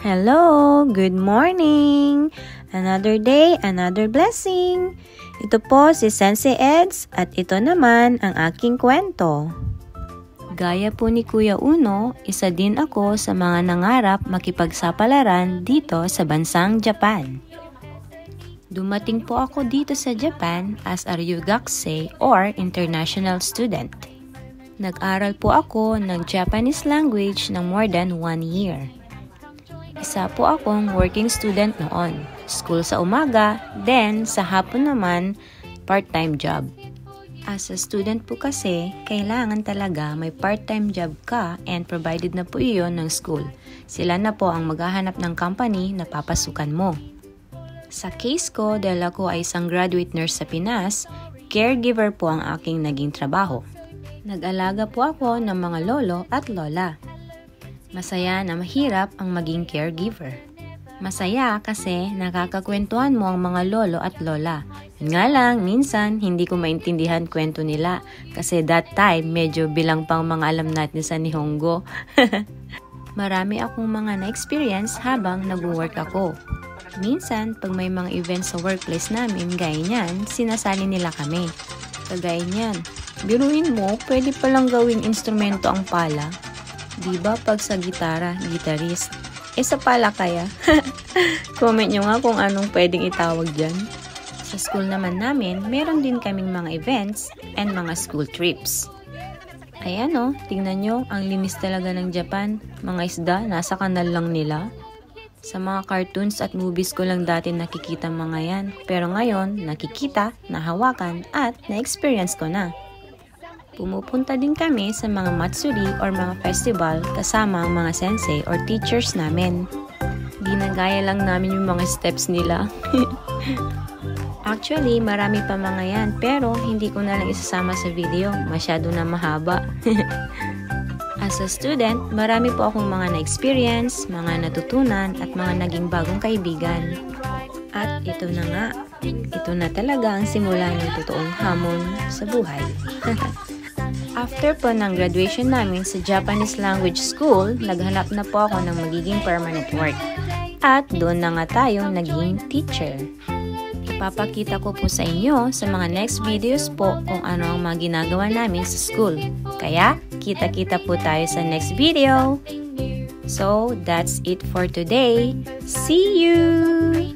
Hello! Good morning! Another day, another blessing! Ito po si Sensei Eds at ito naman ang aking kwento. Gaya po ni Kuya Uno, isa din ako sa mga nangarap makipagsapalaran dito sa bansang Japan. Dumating po ako dito sa Japan as a Ryugakusei or international student. Nag-aral po ako ng Japanese language ng more than 1 year. Isa po akong working student noon. School sa umaga, then sa hapon naman, part-time job. As a student po kasi, kailangan talaga may part-time job ka and provided na po iyon ng school. Sila na po ang maghahanap ng company na papasukan mo. Sa case ko, dahil ako ay isang graduate nurse sa Pinas, caregiver po ang aking naging trabaho. Nag-alaga po ako ng mga lolo at lola. Masaya na mahirap ang maging caregiver. Masaya kasi nakakakwentuhan mo ang mga lolo at lola. Yun nga lang, minsan hindi ko maintindihan kwento nila kasi that time medyo bilang pang mga alam natin sa Nihongo. Marami akong mga na-experience habang nag-work ako. Minsan, pag may mga events sa workplace namin, gaya niyan, sinasali nila kami. Kagaya niyan, biruin mo, pwede palang gawing instrumento ang pala. Diba pag sa gitara, gitarist? Sa pala kaya? Comment nyo nga kung anong pwedeng itawag dyan. Sa school naman namin, meron din kaming mga events and mga school trips. Ayan o, tingnan nyo, ang linis talaga ng Japan. Mga isda, nasa kanal lang nila. Sa mga cartoons at movies ko lang dati nakikita mga yan. Pero ngayon, nakikita, nahawakan at na-experience ko na. Pumupunta din kami sa mga matsuri or mga festival kasama ang mga sensei or teachers namin. Ginagaya lang namin yung mga steps nila. Actually, marami pa mga yan pero hindi ko na lang isasama sa video. Masyado na mahaba. As a student, marami po akong mga na-experience, mga natutunan at mga naging bagong kaibigan. At ito na nga, ito na talaga ang simula ng totoong hamon sa buhay. After po ng graduation namin sa Japanese language school, naghanap na po ako ng magiging permanent work. At doon na nga tayong naging teacher. Ipapakita ko po sa inyo sa mga next videos po kung ano ang mga ginagawa namin sa school. Kaya, kita-kita po tayo sa next video. So, that's it for today. See you!